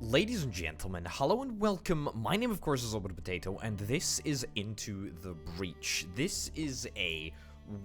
Ladies and gentlemen, hello and welcome. My name, of course, is Open Potato, and this is Into the Breach. This is a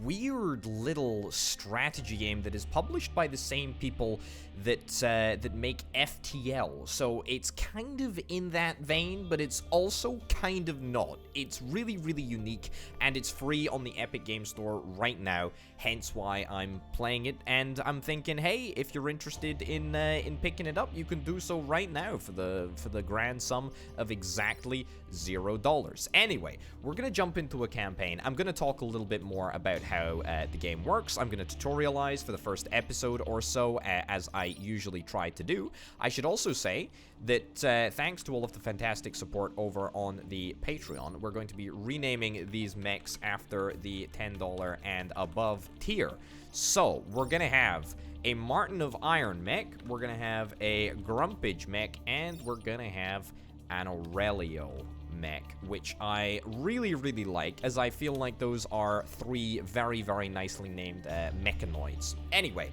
weird little strategy game that is published by the same people that make FTL. So it's kind of in that vein, but it's also kind of not. It's really, really unique, and it's free on the Epic Game Store right now. Hence why I'm playing it, and I'm thinking, hey, if you're interested in picking it up, you can do so right now for the grand sum of exactly $0. Anyway, we're gonna jump into a campaign. I'm gonna talk a little bit more about how the game works. I'm gonna tutorialize for the first episode or so, as I usually try to do. I should also say that thanks to all of the fantastic support over on the Patreon, we're going to be renaming these mechs after the $10 and above tier. So we're gonna have a Martin of Iron mech, we're gonna have a Grumpage mech, and we're gonna have an Aurelio mech, which I really, really like, as I feel like those are three very, very nicely named mechanoids. Anyway,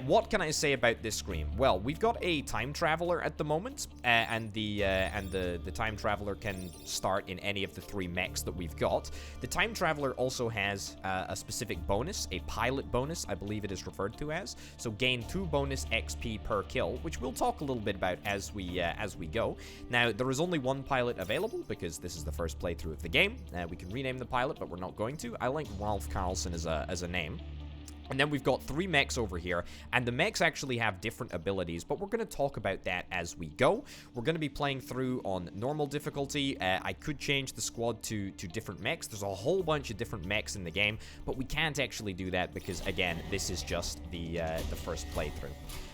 what can I say about this screen? Well, we've got a time traveler at the moment, and the time traveler can start in any of the three mechs that we've got. The time traveler also has a specific bonus, a pilot bonus, I believe it is referred to as. So gain 2 bonus XP per kill, which we'll talk a little bit about as we go. Now, there is only one pilot available because this is the first playthrough of the game. We can rename the pilot, but we're not going to. I like Ralph Carlson as a name. And then we've got 3 mechs over here, and the mechs actually have different abilities, but we're going to talk about that as we go. We're going to be playing through on normal difficulty. I could change the squad to different mechs. There's a whole bunch of different mechs in the game, but we can't actually do that because, again, this is just the first playthrough.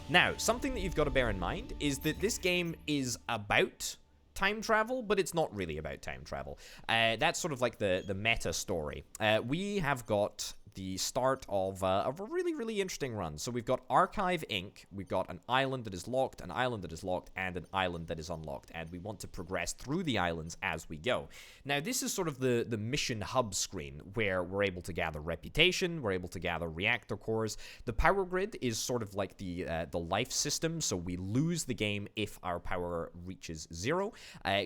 Now, something that you've got to bear in mind is that this game is about time travel, but it's not really about time travel. That's sort of like the meta story. We have got the start of a really, really interesting run. So we've got Archive Inc., we've got an island that is locked, an island that is locked, and an island that is unlocked, and we want to progress through the islands as we go. Now, this is sort of the mission hub screen, where we're able to gather reputation, we're able to gather reactor cores. The power grid is sort of like the life system, so we lose the game if our power reaches 0.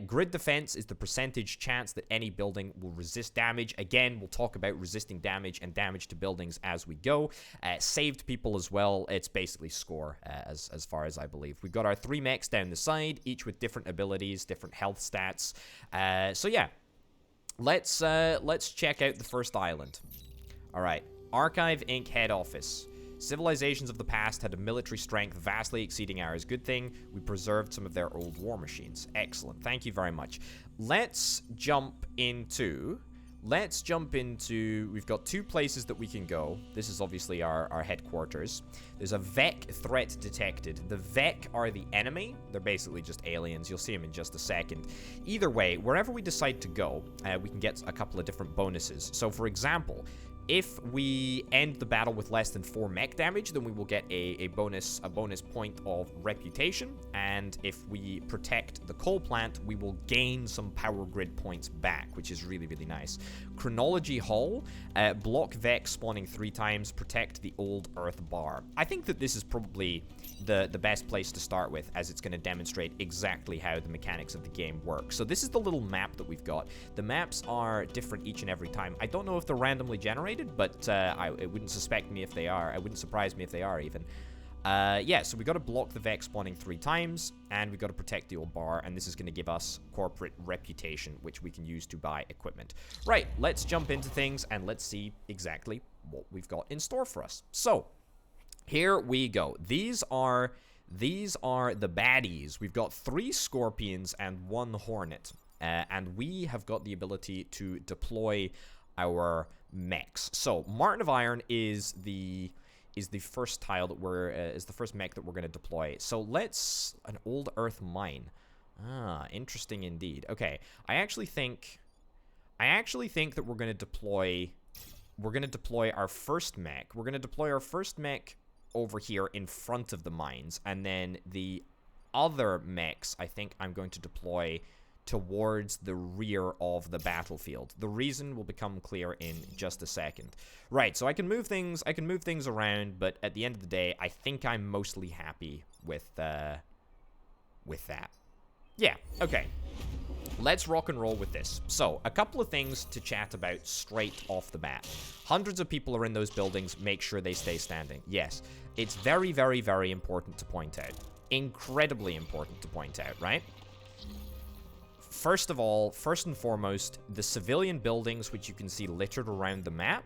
Grid defense is the percentage chance that any building will resist damage. Again, we'll talk about resisting damage and damage to buildings as we go. Saved people as well. It's basically score as far as I believe. We've got our 3 mechs down the side, each with different abilities, different health stats. So yeah, let's check out the first island. All right, Archive Inc. head office. Civilizations of the past had a military strength vastly exceeding ours. Good thing we preserved some of their old war machines. Excellent. Thank you very much. Let's jump into, we've got 2 places that we can go. This is obviously our headquarters. There's a Mech threat detected. The Mech are the enemy. They're basically just aliens. You'll see them in just a second. Either way, wherever we decide to go, we can get a couple of different bonuses. So, for example, if we end the battle with less than 4 mech damage, then we will get a bonus point of reputation. And if we protect the coal plant, we will gain some power grid points back, which is really, really nice. Chronology Hall, block Vex spawning 3 times, protect the old Earth bar. I think that this is probably the best place to start with, as it's going to demonstrate exactly how the mechanics of the game work. So this is the little map that we've got. The maps are different each and every time. I don't know if they're randomly generated, but it wouldn't suspect me if they are. It wouldn't surprise me if they are, even. Yeah, so we got to block the Vex spawning 3 times, and we got to protect the old bar, and this is going to give us corporate reputation, which we can use to buy equipment. Right, let's jump into things, and let's see exactly what we've got in store for us. So, here we go. These are the baddies. We've got 3 scorpions and 1 hornet, and we have got the ability to deploy our mechs. So Martin of Iron is the first tile that is the first mech that we're going to deploy. So an old Earth mine. Ah, interesting indeed. Okay, I actually think that we're going to deploy our first mech. We're going to deploy our first mech over here in front of the mines, and then the other mechs I think I'm going to deploy towards the rear of the battlefield. The reason will become clear in just a second. Right, so I can move things around, but at the end of the day, I think I'm mostly happy with with that. Yeah, okay. Let's rock and roll with this. So, a couple of things to chat about straight off the bat. Hundreds of people are in those buildings. Make sure they stay standing. Yes, it's very, very, very important to point out. Incredibly important to point out, right? First of all, first and foremost, the civilian buildings, which you can see littered around the map,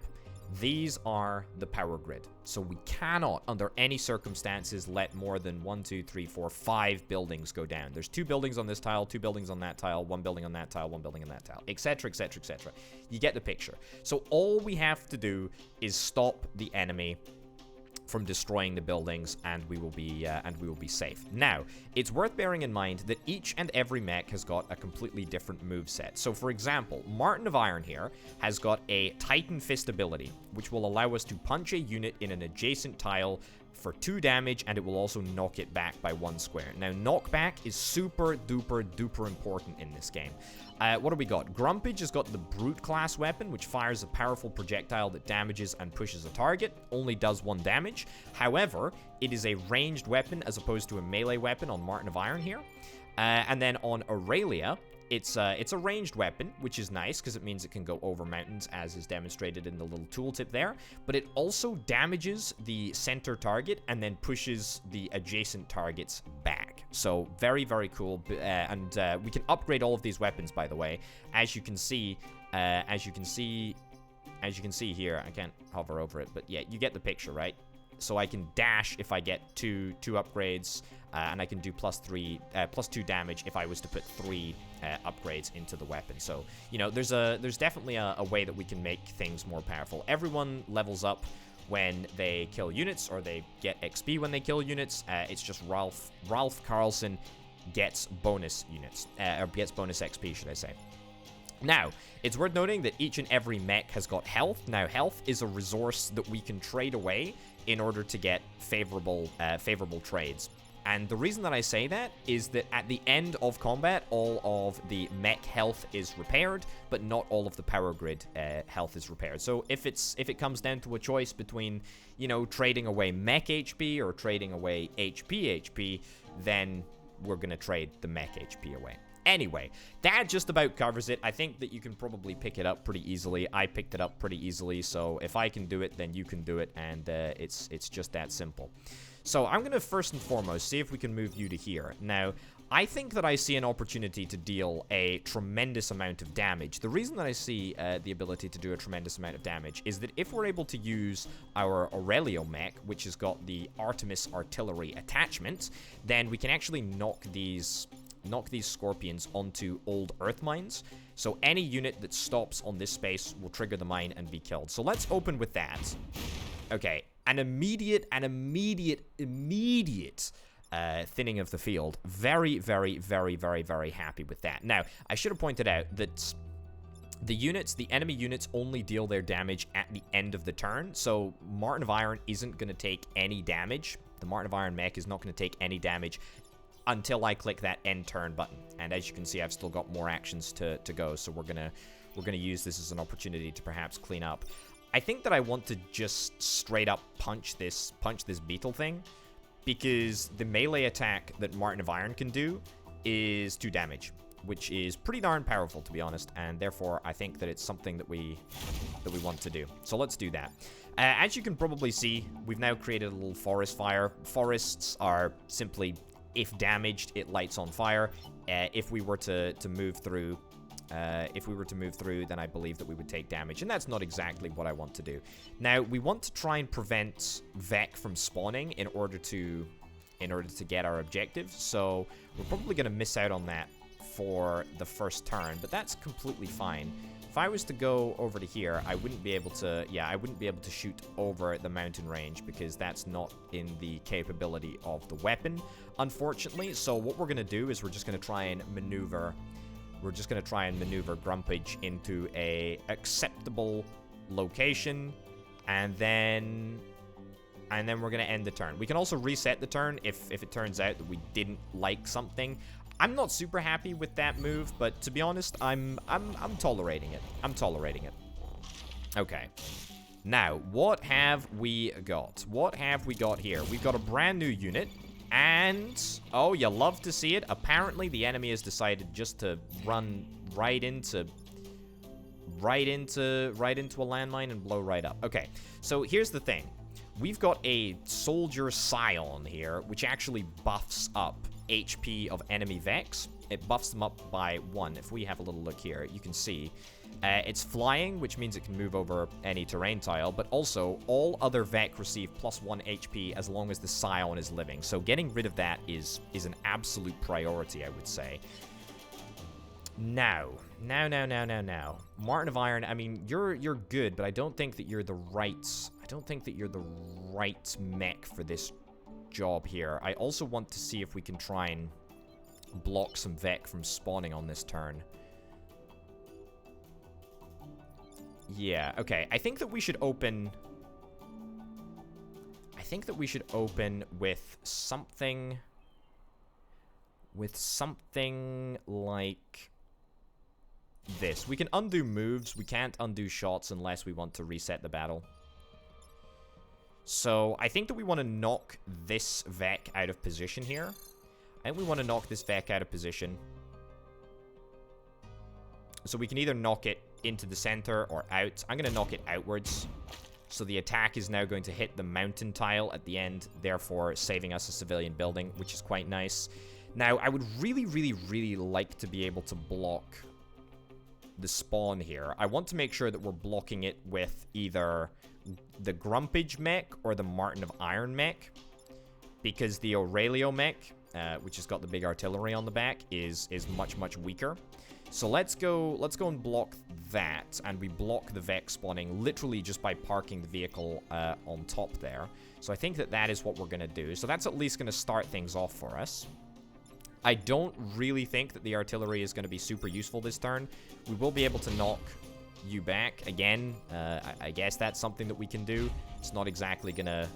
these are the power grid. So we cannot, under any circumstances, let more than 1, 2, 3, 4, 5 buildings go down. There's 2 buildings on this tile, 2 buildings on that tile, 1 building on that tile, 1 building on that tile, etc., etc., etc. You get the picture. So all we have to do is stop the enemy from destroying the buildings, and we will be safe. Now, it's worth bearing in mind that each and every mech has got a completely different moveset. So, for example, Martin of Iron here has got a Titan Fist ability, which will allow us to punch a unit in an adjacent tile for 2 damage, and it will also knock it back by 1 square. Now, knockback is super duper duper important in this game. What do we got? Grumpage has got the Brute class weapon, which fires a powerful projectile that damages and pushes a target. Only does 1 damage. However, it is a ranged weapon as opposed to a melee weapon on Martin of Iron here. And then on Aurelia, it's a ranged weapon, which is nice because it means it can go over mountains, as is demonstrated in the little tooltip there. But it also damages the center target and then pushes the adjacent targets back. So very, very cool. And we can upgrade all of these weapons, by the way. As you can see here, I can't hover over it, but yeah, you get the picture, right? So I can dash if I get two upgrades, and I can do plus 2 damage if I was to put 3 upgrades into the weapon. So, you know, there's definitely a way that we can make things more powerful. Everyone levels up when they kill units, or they get XP when they kill units. It's just Ralph Carlson gets bonus units, or gets bonus XP, should I say. Now, it's worth noting that each and every mech has got health. Now, health is a resource that we can trade away in order to get favorable trades. And the reason that I say that is that at the end of combat, all of the mech health is repaired, but not all of the power grid health is repaired. So if it comes down to a choice between, you know, trading away mech HP or trading away HP, then we're gonna trade the mech HP away. Anyway, that just about covers it. I think that you can probably pick it up pretty easily. I picked it up pretty easily, so if I can do it, then you can do it, and it's just that simple. So I'm going to first and foremost see if we can move you to here. Now, I think that I see an opportunity to deal a tremendous amount of damage. The reason that I see the ability to do a tremendous amount of damage is that if we're able to use our Aurelio mech, which has got the Artemis artillery attachment, then we can actually knock these scorpions onto old earth mines. So any unit that stops on this space will trigger the mine and be killed. So let's open with that. Okay, an immediate thinning of the field. Very, very, very, very, very happy with that. Now, I should have pointed out that the enemy units only deal their damage at the end of the turn. So Martin of Iron isn't going to take any damage. The Martin of Iron mech is not going to take any damage until I click that end turn button. And as you can see, I've still got more actions to go, so we're gonna use this as an opportunity to perhaps clean up. I think that I want to just straight up punch this beetle thing, because the melee attack that Martin of Iron can do is 2 damage, which is pretty darn powerful, to be honest, and therefore I think that it's something that we want to do. So let's do that. As you can probably see, we've now created a little forest fire. Forests are simply, if damaged, it lights on fire. If we were to move through, then I believe that we would take damage, and that's not exactly what I want to do. Now, we want to try and prevent Vec from spawning in order to get our objectives. So we're probably going to miss out on that for the first turn, but that's completely fine. If I was to go over to here, I wouldn't be able to shoot over the mountain range, because that's not in the capability of the weapon, unfortunately. So what we're going to do is we're just going to try and maneuver Grumpage into a acceptable location, and then we're going to end the turn. We can also reset the turn if it turns out that we didn't like something. I'm not super happy with that move, but to be honest, I'm tolerating it. I'm tolerating it. Okay. Now, what have we got? What have we got here? We've got a brand new unit. And, oh, you love to see it. Apparently, the enemy has decided just to run right into a landmine and blow right up. Okay, so here's the thing. We've got a soldier scion here, which actually buffs up HP of enemy Vex. It buffs them up by 1. If we have a little look here, you can see it's flying, which means it can move over any terrain tile, but also all other Vec receive +1 HP as long as the Scion is living. So getting rid of that is an absolute priority, I would say. Now. Martin of Iron, I mean, you're good, but I don't think that you're the right mech for this job here. I also want to see if we can try and block some Vec from spawning on this turn. Yeah, okay. I think that we should open with something like this. We can undo moves. We can't undo shots unless we want to reset the battle. So I think that we want to knock this Vec out of position here. I think we want to knock this Vec out of position. So we can either knock it into the center or out. I'm going to knock it outwards. So the attack is now going to hit the mountain tile at the end, therefore saving us a civilian building, which is quite nice. Now, I would really like to be able to block the spawn here. I want to make sure that we're blocking it with either the Grumpage mech or the Martin of Iron mech, because the Aurelio mech, which has got the big artillery on the back, is much weaker. So let's go and block that, and we block the Vex spawning literally just by parking the vehicle on top there. So I think that is what we're going to do. So that's at least going to start things off for us. I don't really think that the artillery is going to be super useful this turn. We will be able to knock you back again. I guess that's something that we can do. It's not exactly going to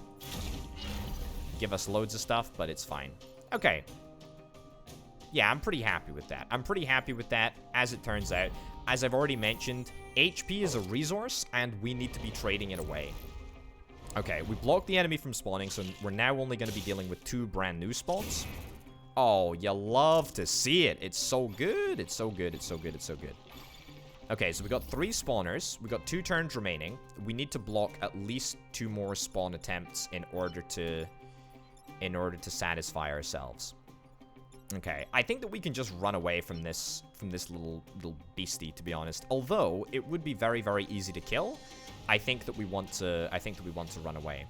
give us loads of stuff, but it's fine. Okay. Yeah, I'm pretty happy with that. As it turns out. As I've already mentioned, HP is a resource, and we need to be trading it away. Okay, we blocked the enemy from spawning, so we're now only going to be dealing with 2 brand new spawns. Oh, you love to see it. It's so good. It's so good. Okay, so we got 3 spawners. We got 2 turns remaining. We need to block at least 2 more spawn attempts in order to satisfy ourselves. Okay, I think that we can just run away from this little beastie, to be honest. Although it would be very easy to kill. I think that we want to run away.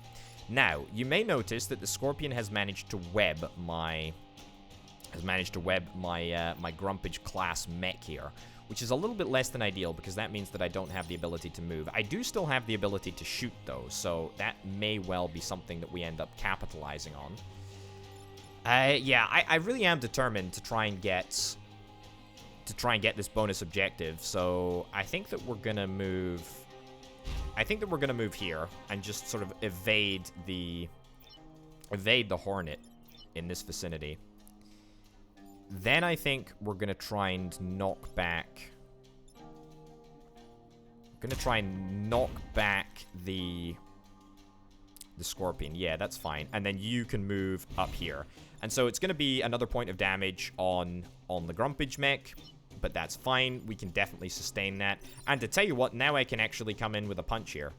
Now, you may notice that the Scorpion has managed to web my my Grumpage class mech here, which is a little bit less than ideal because that means that I don't have the ability to move. I do still have the ability to shoot though, so that may well be something that we end up capitalizing on. Yeah, I really am determined to try and get this bonus objective. So I think that we're gonna move. I think that we're gonna move here and just sort of evade the Hornet in this vicinity. Then I think we're gonna try and knock back. We're gonna try and knock back the Scorpion. Yeah, that's fine. And then you can move up here. And so it's going to be another point of damage on the Grumpage mech, but that's fine. We can definitely sustain that. And to tell you what, now I can actually come in with a punch here,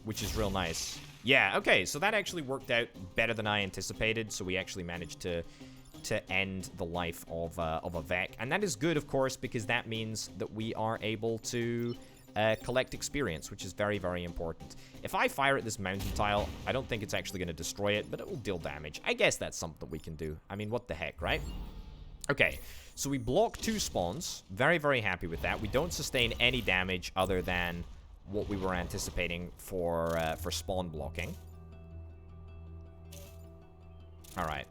which is real nice. Yeah, okay, so that actually worked out better than I anticipated. So we actually managed to end the life of a Vec. And that is good, of course, because that means that we are able to collect experience, which is very important. If I fire at this mountain tile, I don't think it's actually going to destroy it, but it will deal damage. I guess that's something we can do. I mean, what the heck, right? Okay, so we block 2 spawns. Very happy with that. We don't sustain any damage other than what we were anticipating for spawn blocking. All right.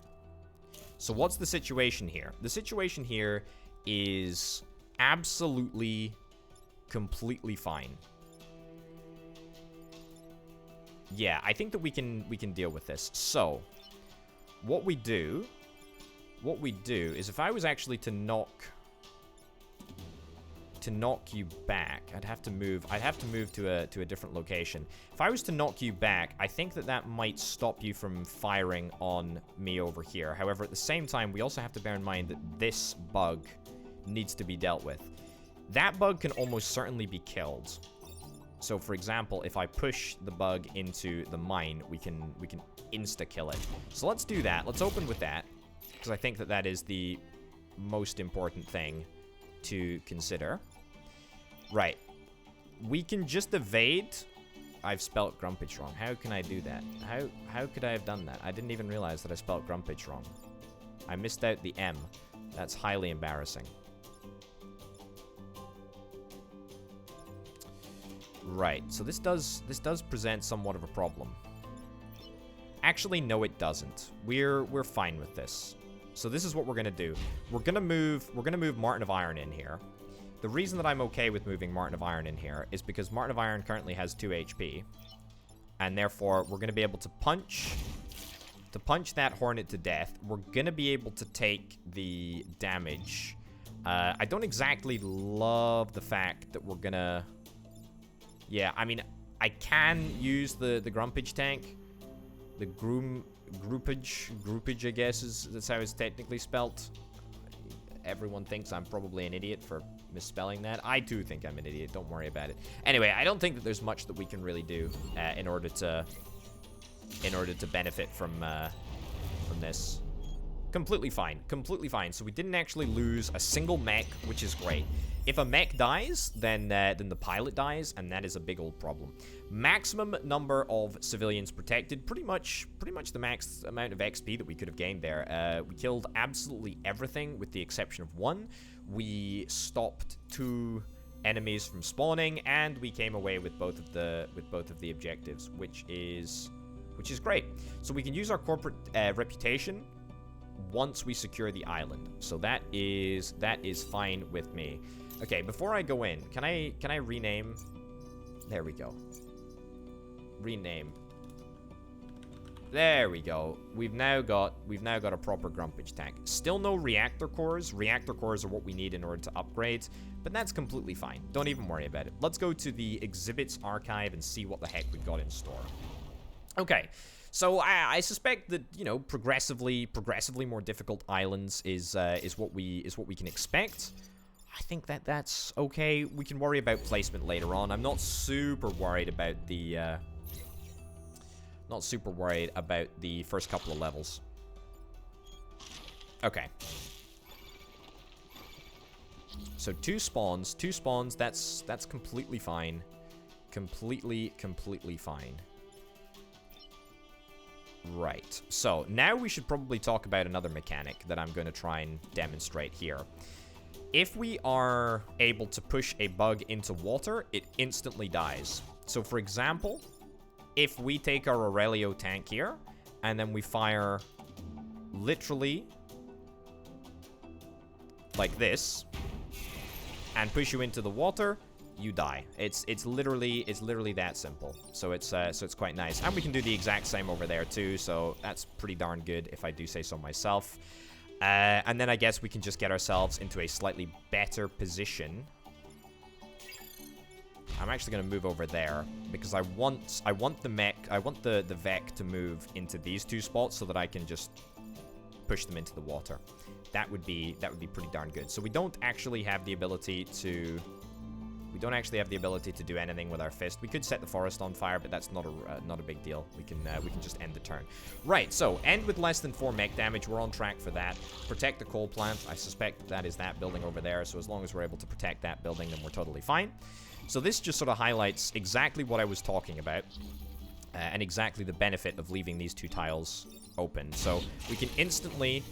So what's the situation here? The situation here is absolutely completely fine. Yeah, I think that we can deal with this. So, what we do is if I was actually to knock to knock you back, I'd have to move to a different location. If I was to knock you back, I think that might stop you from firing on me over here. However, at the same time, we also have to bear in mind that this bug needs to be dealt with. That bug can almost certainly be killed. So, for example, if I push the bug into the mine, we can insta-kill it. So let's do that. Let's open with that, because I think that is the most important thing to consider. Right. We can just evade. I've spelt Grumpage wrong. How can I do that? How could I have done that? I didn't even realize that I spelt Grumpage wrong. I missed out the M. That's highly embarrassing. Right, so this does present somewhat of a problem. Actually, no, it doesn't. We're fine with this. So this is what we're gonna do. We're gonna move Martin of Iron in here. The reason that I'm okay with moving Martin of Iron in here is because Martin of Iron currently has 2 HP, and therefore we're gonna be able to punch that Hornet to death. We're gonna be able to take the damage. I don't exactly love the fact that we're gonna. Yeah, I mean, I can use the Grumpage tank. The Groupage, I guess, that's how it's technically spelt. Everyone thinks I'm probably an idiot for misspelling that. I do think I'm an idiot, don't worry about it. Anyway, I don't think that there's much that we can really do in order to benefit from this. Completely fine, completely fine. So we didn't actually lose a single mech, which is great. If a mech dies, then the pilot dies, and that is a big old problem. Maximum number of civilians protected, pretty much the max amount of XP that we could have gained there. We killed absolutely everything with the exception of 1. We stopped 2 enemies from spawning, and we came away with both of the objectives, which is great. So we can use our corporate reputation once we secure the island. So that is fine with me. Okay, before I go in, can I rename? There we go. Rename. There we go. We've now got a proper Grumpage tank. Still no reactor cores. Reactor cores are what we need in order to upgrade, but that's completely fine. Don't even worry about it. Let's go to the exhibits archive and see what the heck we've got in store. Okay. So I suspect that, you know, progressively more difficult islands is what we can expect. I think that's okay. We can worry about placement later on. I'm not super worried about the first couple of levels. Okay. So two spawns. That's completely fine. Completely fine. Right. So now we should probably talk about another mechanic that I'm going to try and demonstrate here. If we are able to push a bug into water, it instantly dies. So for example, if we take our Aurelio tank here, and then we fire literally like this, and push you into the water, you die. It's literally that simple. So it's quite nice. And we can do the exact same over there too, so that's pretty darn good if I do say so myself. And then I guess we can just get ourselves into a slightly better position. I'm actually going to move over there because I want the mech, I want the Vec to move into these 2 spots so that I can just push them into the water. That would be pretty darn good. So we don't actually have the ability to do anything with our fist. We could set the forest on fire, but that's not a big deal. We can just end the turn. Right, so end with less than 4 mech damage. We're on track for that. Protect the coal plant. I suspect that is that building over there, so as long as we're able to protect that building, then we're totally fine. So this just sort of highlights exactly what I was talking about, and exactly the benefit of leaving these 2 tiles open. So we can instantly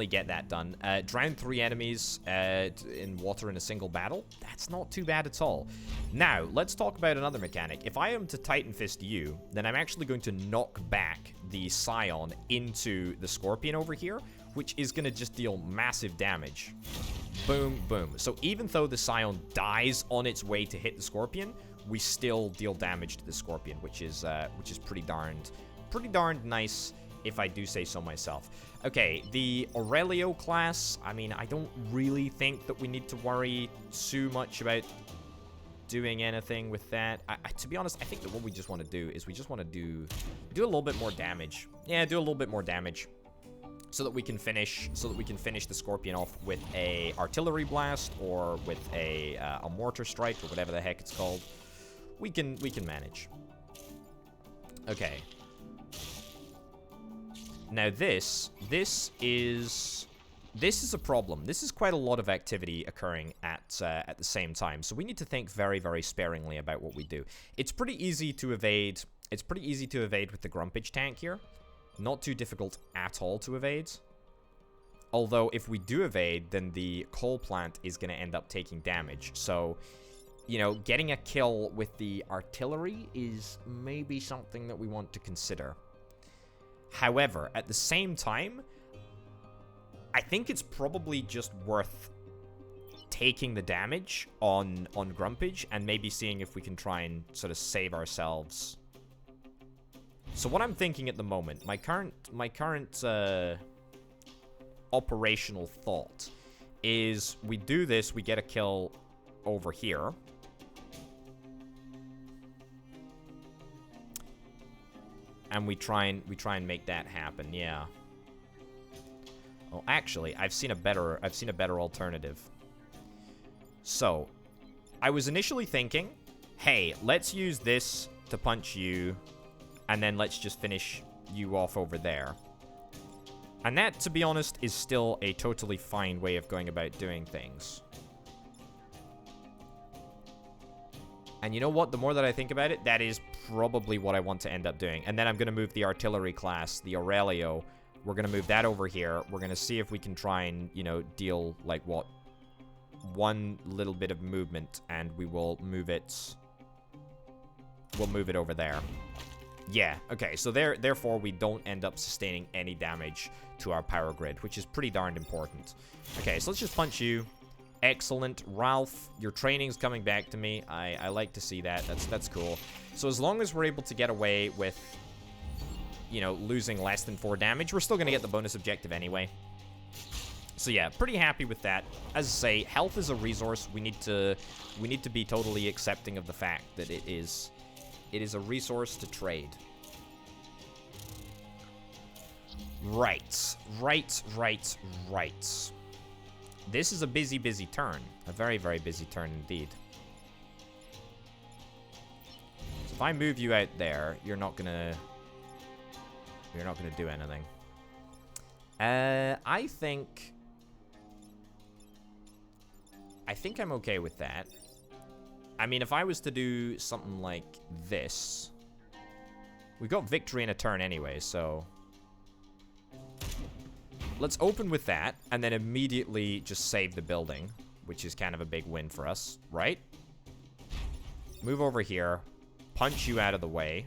get that done. Drown 3 enemies in water in a single battle. That's not too bad at all. Now, let's talk about another mechanic. If I am to Titan Fist you, then I'm actually going to knock back the Scion into the Scorpion over here, which is going to just deal massive damage. Boom, boom. So even though the Scion dies on its way to hit the Scorpion, we still deal damage to the Scorpion, which is pretty darned nice if I do say so myself. Okay, the Aurelio class, I mean, I don't really think that we need to worry too much about doing anything with that. To be honest, I think that what we just want to do is we just want to do a little bit more damage. Yeah, do a little bit more damage so that we can finish the Scorpion off with a artillery blast or with a mortar strike or whatever the heck it's called. We can manage. Okay. Now this is a problem. This is quite a lot of activity occurring at the same time. So we need to think very, very sparingly about what we do. It's pretty easy to evade. It's pretty easy to evade with the Grumpage tank here. Not too difficult at all to evade. Although if we do evade, then the coal plant is going to end up taking damage. So, you know, getting a kill with the artillery is maybe something that we want to consider. However, at the same time, I think it's probably just worth taking the damage on Grumpage and maybe seeing if we can try and sort of save ourselves. So what I'm thinking at the moment, my current operational thought is we do this, we get a kill over here. And we try and make that happen, yeah. Well, actually, I've seen a better alternative. So, I was initially thinking, hey, let's use this to punch you, and then let's just finish you off over there. And that, to be honest, is still a totally fine way of going about doing things. And you know what? The more that I think about it, that is probably what I want to end up doing. And then I'm going to move the artillery class, the Aurelio. We're going to move that over here. We're going to see if we can try and, you know, deal, like, what? One little bit of movement, and we will move it. We'll move it over there. Yeah, okay, so therefore we don't end up sustaining any damage to our power grid, which is pretty darned important. Okay, so let's just punch you. Excellent. Ralph, your training's coming back to me. I like to see that. That's cool. So as long as we're able to get away with, you know, losing less than 4 damage, we're still going to get the bonus objective anyway. So yeah, pretty happy with that. As I say, health is a resource. We need to be totally accepting of the fact that it is a resource to trade. Right. This is a busy, busy turn. A very, very busy turn indeed. So if I move you out there, you're not gonna do anything. I think I'm okay with that. I mean, if I was to do something like this, we got victory in a turn anyway, so let's open with that, and then immediately just save the building, which is kind of a big win for us, right? Move over here, punch you out of the way.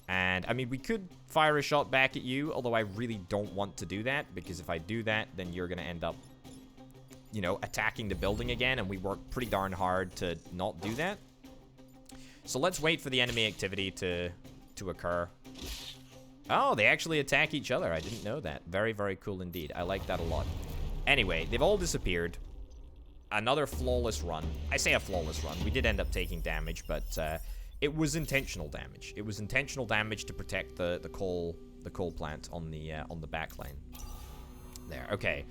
And, I mean, we could fire a shot back at you, although I really don't want to do that, because if I do that, then you're going to end up, you know, attacking the building again, and we work pretty darn hard to not do that. So let's wait for the enemy activity to occur. Oh, they actually attack each other. I didn't know that. Very, very cool indeed. I like that a lot. Anyway, they've all disappeared. Another flawless run. I say a flawless run. We did end up taking damage, but it was intentional damage. It was intentional damage to protect the coal plant on the back line. There. Okay.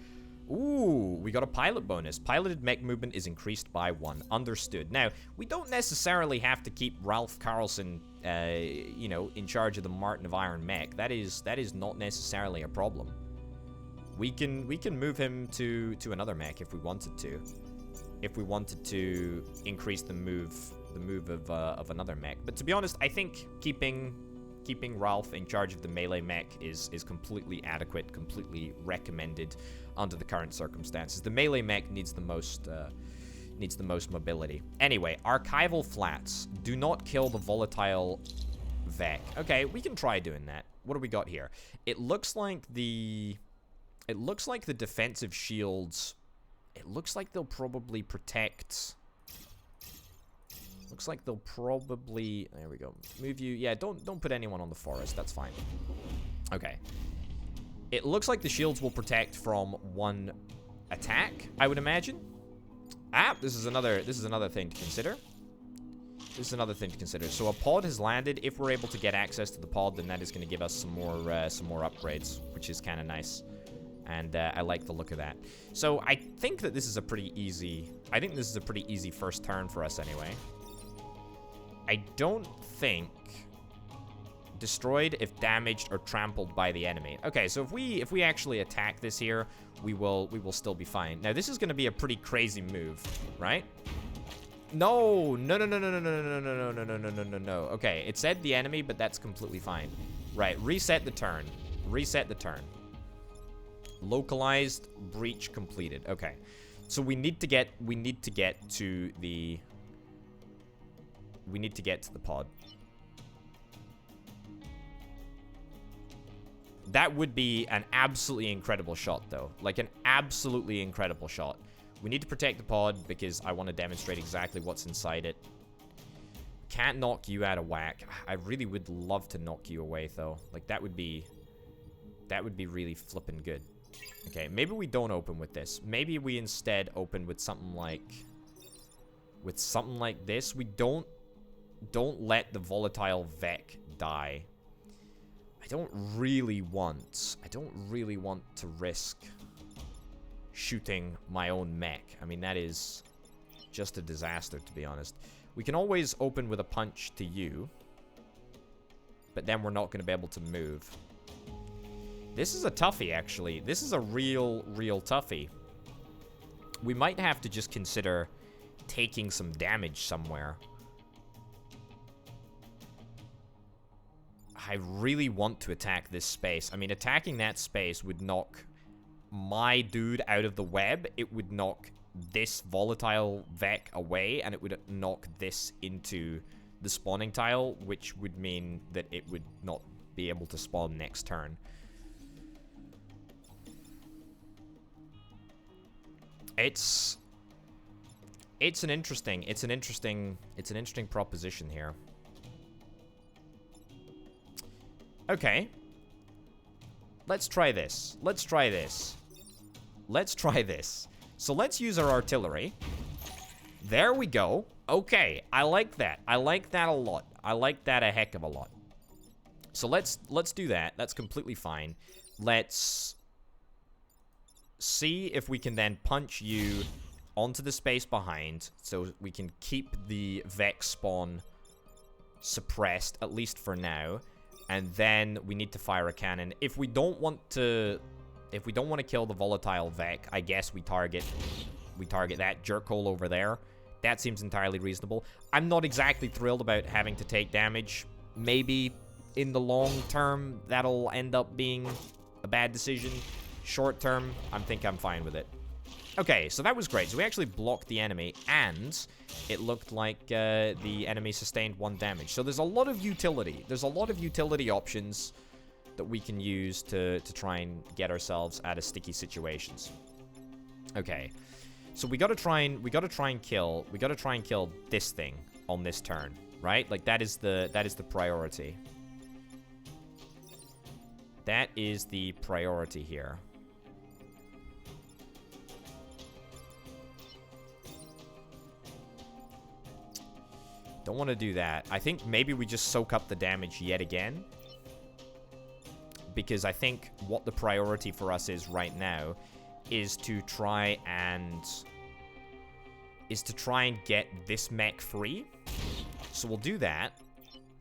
Ooh, we got a pilot bonus. Piloted mech movement is increased by 1. Understood. Now, we don't necessarily have to keep Ralph Carlson, you know, in charge of the Martin of Iron mech. That is not necessarily a problem. We can move him to another mech if we wanted to. If we wanted to increase the move of another mech. But to be honest, I think keeping Ralph in charge of the melee mech is completely adequate, completely recommended under the current circumstances. The melee mech needs the most mobility. Anyway, archival flats. Do not kill the volatile Vec. Okay, we can try doing that. What do we got here? It looks like the defensive shields. It looks like they'll probably protect. Looks like they'll probably... There we go. Move you. Yeah, don't put anyone on the forest. That's fine. Okay. It looks like the shields will protect from one attack, I would imagine. Ah, this is another thing to consider. This is another thing to consider. So a pod has landed. If we're able to get access to the pod, then that is going to give us some more upgrades, which is kind of nice. And I like the look of that. So I think that this is a pretty easy... I think this is a pretty easy first turn for us anyway. I don't think... Destroyed if damaged or trampled by the enemy. Okay, so if we actually attack this here, we will still be fine. Now this is going to be a pretty crazy move, right? No. Okay, it said the enemy, but that's completely fine. Right, reset the turn. Reset the turn. Localized breach completed. Okay. So we need to get to the pod. That would be an absolutely incredible shot, though. Like, an absolutely incredible shot. We need to protect the pod because I want to demonstrate exactly what's inside it. Can't knock you out of whack. I really would love to knock you away, though. Like, that would be really flippin' good. Okay, maybe we don't open with this. Maybe we instead open with something like... With something like this. We don't let the volatile Vec die. I don't really want to risk shooting my own mech. I mean, that is just a disaster, to be honest. We can always open with a punch to you, but then we're not going to be able to move. This is a toughie, actually. This is a real toughie. We might have to just consider taking some damage somewhere. I really want to attack this space. I mean, attacking that space would knock my dude out of the web. It would knock this volatile Vec away, and it would knock this into the spawning tile, which would mean that it would not be able to spawn next turn. It's an interesting proposition here. Okay. Let's try this. Let's try this. Let's try this. So let's use our artillery. There we go. Okay, I like that. I like that a lot. I like that a heck of a lot. So let's do that. That's completely fine. Let's see if we can then punch you onto the space behind so we can keep the Vex spawn suppressed, at least for now. And then we need to fire a cannon. If we don't want to kill the volatile Vec, I guess we target that jerkhole over there. That seems entirely reasonable. I'm not exactly thrilled about having to take damage. Maybe in the long term that'll end up being a bad decision. Short term, I think I'm fine with it. Okay, so that was great. So we actually blocked the enemy, and it looked like the enemy sustained 1 damage. So there's a lot of utility. There's a lot of utility options that we can use to try and get ourselves out of sticky situations. Okay, so we gotta try and kill this thing on this turn, right? Like that is the priority. That is the priority here. Don't want to do that. I think maybe we just soak up the damage yet again. Because I think what the priority for us is right now is to try and get this mech free. So we'll do that.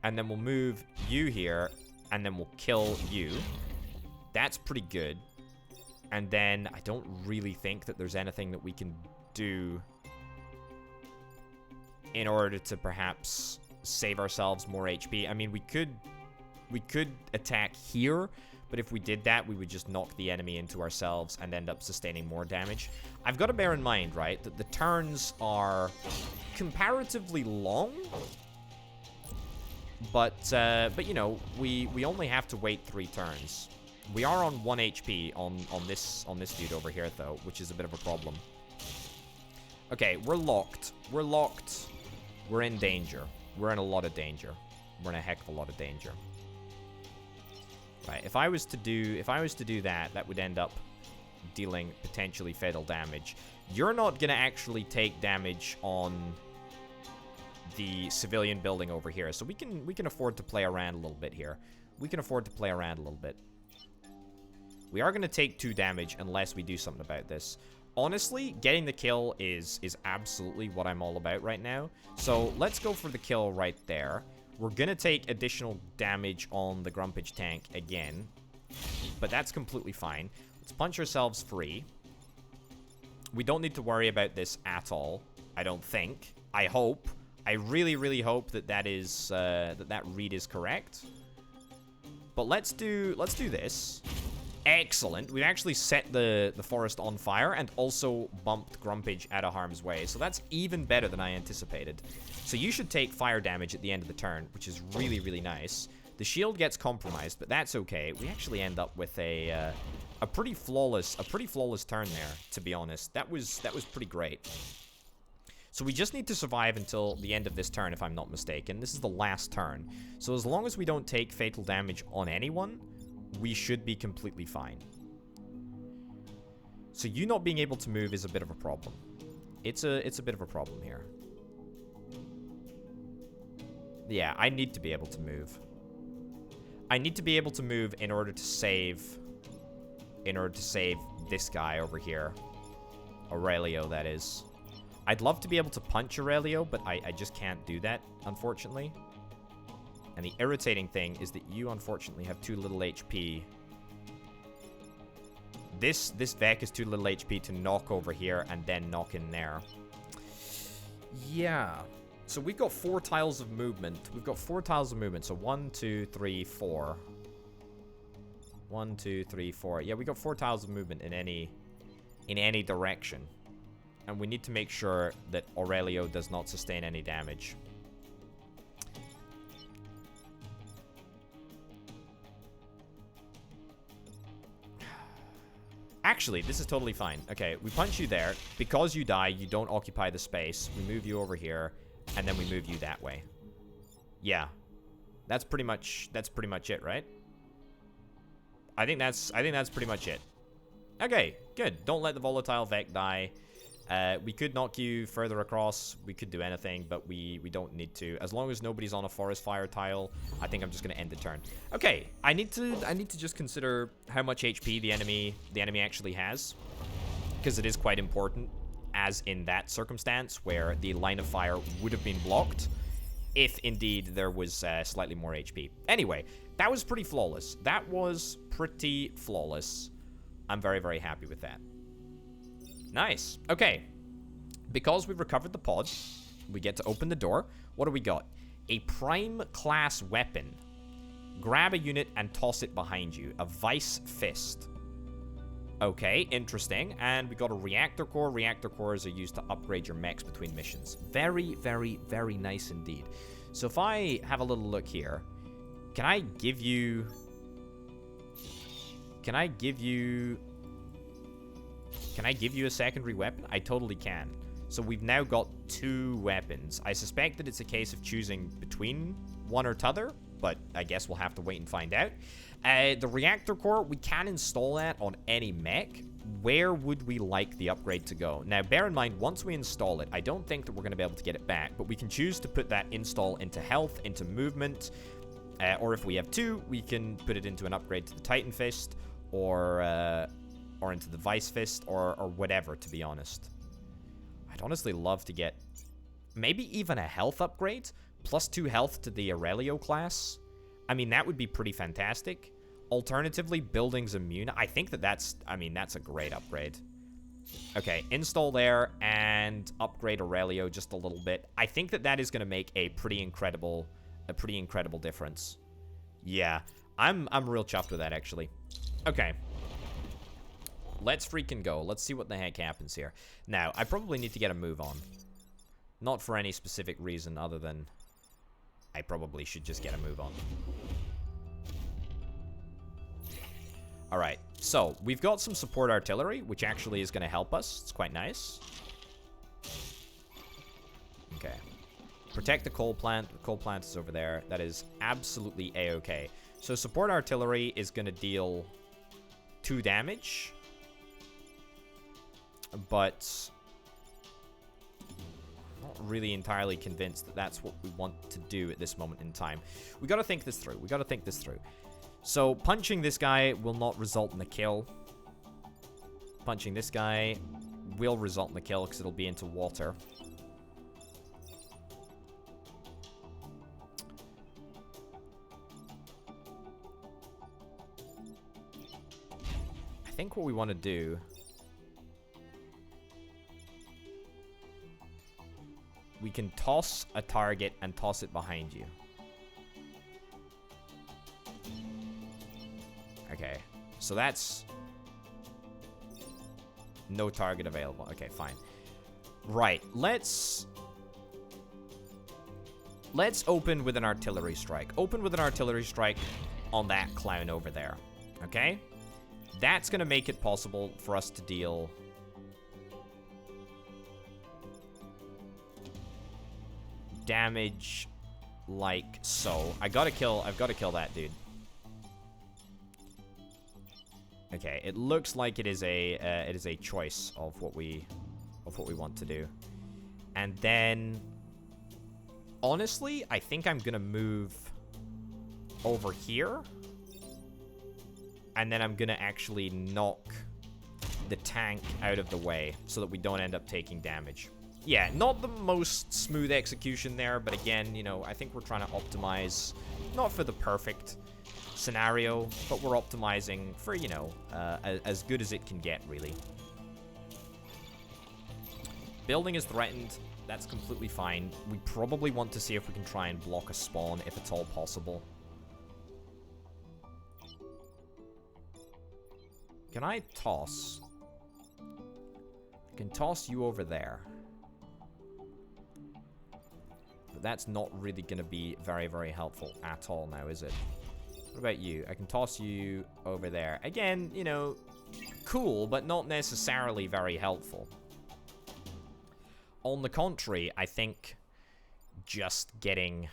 And then we'll move you here. And then we'll kill you. That's pretty good. And then I don't really think that there's anything that we can do in order to perhaps save ourselves more HP. I mean, we could attack here, but if we did that, we would just knock the enemy into ourselves and end up sustaining more damage. I've got to bear in mind, right, that the turns are comparatively long, but you know, we only have to wait 3 turns. We are on 1 HP on this dude over here, though, which is a bit of a problem. Okay, we're locked. We're locked. We're in danger. We're in a lot of danger. We're in a heck of a lot of danger. Right, if I was to do that, that would end up dealing potentially fatal damage. You're not gonna actually take damage on the civilian building over here, so we can afford to play around a little bit here. We can afford to play around a little bit. We are gonna take 2 damage unless we do something about this. Honestly, getting the kill is absolutely what I'm all about right now. So let's go for the kill right there. We're gonna take additional damage on the Grumpage tank again, but that's completely fine. Let's punch ourselves free. We don't need to worry about this at all, I don't think. I hope. I really, really hope that that is that read is correct. But let's do this. Excellent. We've actually set the forest on fire and also bumped Grumpage out of harm's way. So that's even better than I anticipated. So you should take fire damage at the end of the turn, which is really, really nice. The shield gets compromised, but that's okay. We actually end up with a pretty flawless turn there, to be honest. That was pretty great. So we just need to survive until the end of this turn, if I'm not mistaken. This is the last turn. So as long as we don't take fatal damage on anyone, we should be completely fine. So you not being able to move is a bit of a problem. It's a bit of a problem here. Yeah, I need to be able to move. I need to be able to move in order to save this guy over here. Aurelio, that is. I'd love to be able to punch Aurelio, but I just can't do that, unfortunately. And the irritating thing is that you, unfortunately, have too little HP. This Vec is too little HP to knock over here and then knock in there. Yeah. So we've got 4 tiles of movement. We've got 4 tiles of movement. So 1, 2, 3, 4. 1, 2, 3, 4. Yeah, we got 4 tiles of movement in any direction. And we need to make sure that Aurelio does not sustain any damage. Actually, this is totally fine. Okay, we punch you there. Because you die, you don't occupy the space. We move you over here, and then we move you that way. Yeah. That's pretty much it, right? I think that's pretty much it. Okay, good. Don't let the volatile Vec die. We could knock you further across. We could do anything, but we don't need to. As long as nobody's on a forest fire tile, I think I'm just gonna end the turn. Okay, I need to just consider how much HP the enemy actually has, because it is quite important, as in that circumstance where the line of fire would have been blocked if indeed there was slightly more HP. Anyway, that was pretty flawless. That was pretty flawless. I'm very, very happy with that. Nice. Okay. Because we've recovered the pod, we get to open the door. What do we got? A prime class weapon. Grab a unit and toss it behind you. A vice fist. Okay, interesting. And we got a reactor core. Reactor cores are used to upgrade your mechs between missions. Very, very, very nice indeed. So if I have a little look here, can I give you a secondary weapon? I totally can. So we've now got 2 weapons. I suspect that it's a case of choosing between one or t'other, but I guess we'll have to wait and find out. The reactor core, we can install that on any mech. Where would we like the upgrade to go? Now, bear in mind, once we install it, I don't think that we're going to be able to get it back, but we can choose to put that install into health, into movement, or if we have 2, we can put it into an upgrade to the Titan Fist, or into the Vice Fist, or whatever, to be honest. I'd honestly love to get maybe even a health upgrade, plus 2 health to the Aurelio class. I mean, that would be pretty fantastic. Alternatively, buildings immune. I think that's a great upgrade. Okay, install there and upgrade Aurelio just a little bit. I think that is going to make a pretty incredible difference. Yeah, I'm real chuffed with that, actually. Okay. Let's freaking go. Let's see what the heck happens here. Now, I probably need to get a move on. Not for any specific reason other than I probably should just get a move on. Alright, so we've got some support artillery, which actually is going to help us. It's quite nice. Okay. Protect the coal plant. The coal plant is over there. That is absolutely a-okay. So support artillery is going to deal 2 damage. But not really entirely convinced that that's what we want to do at this moment in time. We got to think this through. We got to think this through. So punching this guy will not result in a kill. Punching this guy will result in a kill because it'll be into water. I think what we want to do... we can toss a target and toss it behind you. Okay, so that's... no target available. Okay, fine. Right, let's open with an artillery strike. Open with an artillery strike on that clown over there. Okay? That's going to make it possible for us to deal... damage like so. I've got to kill that dude. Okay, it looks like it is a choice of what we want to do. And then honestly, I think I'm going to move over here. And then I'm going to actually knock the tank out of the way so that we don't end up taking damage. Yeah, not the most smooth execution there, but again, you know, I think we're trying to optimize, not for the perfect scenario, but we're optimizing for, you know, as good as it can get, really. Building is threatened. That's completely fine. We probably want to see if we can try and block a spawn, if it's all possible. Can I toss? I can toss you over there. But that's not really going to be very, very helpful at all now, is it? What about you? I can toss you over there. Again, you know, cool, but not necessarily very helpful. On the contrary, I think just getting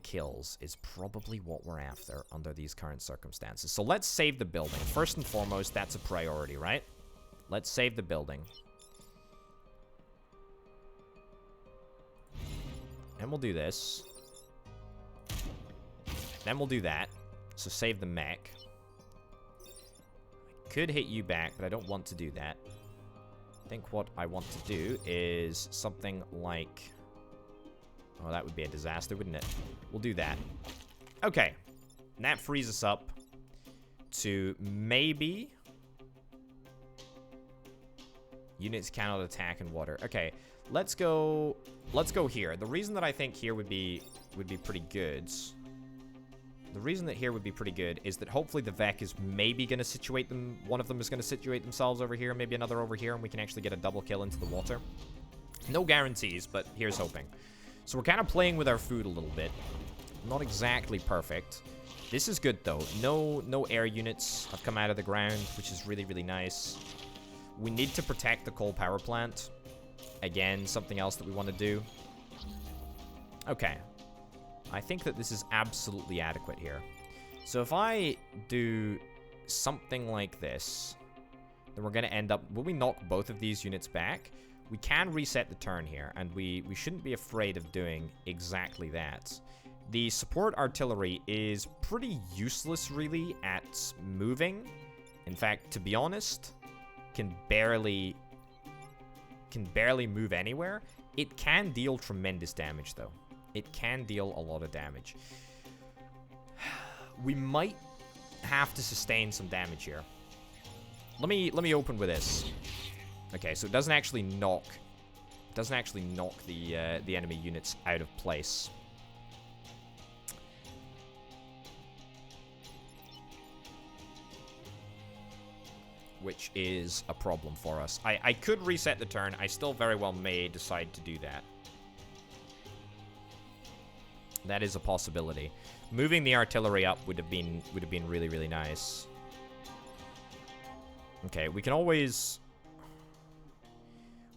kills is probably what we're after under these current circumstances. So let's save the building. First and foremost, that's a priority, right? Let's save the building. And we'll do this. Then we'll do that. So save the mech. I could hit you back, but I don't want to do that. I think what I want to do is something like... oh, that would be a disaster, wouldn't it? We'll do that. Okay. And that frees us up to maybe... units cannot attack in water. Okay. Let's go here. The reason that I think here would be pretty good. The reason that here would be pretty good is that hopefully the Vec is maybe going to situate them. One of them is going to situate themselves over here, maybe another over here, and we can actually get a double kill into the water. No guarantees, but here's hoping. So we're kind of playing with our food a little bit. Not exactly perfect. This is good though. No air units have come out of the ground, which is really, really nice. We need to protect the coal power plant. Again, something else that we want to do. Okay. I think that this is absolutely adequate here. So if I do something like this, then we're going to end up... will we knock both of these units back? We can reset the turn here, and we shouldn't be afraid of doing exactly that. The support artillery is pretty useless, really, at moving. In fact, to be honest, can barely move anywhere. It can deal tremendous damage, though. It can deal a lot of damage. We might have to sustain some damage here. Let me open with this. Okay, so it doesn't actually knock the enemy units out of place. Which is a problem for us. I could reset the turn. I still very well may decide to do that. That is a possibility. Moving the artillery up would have been really, really nice. Okay, we can always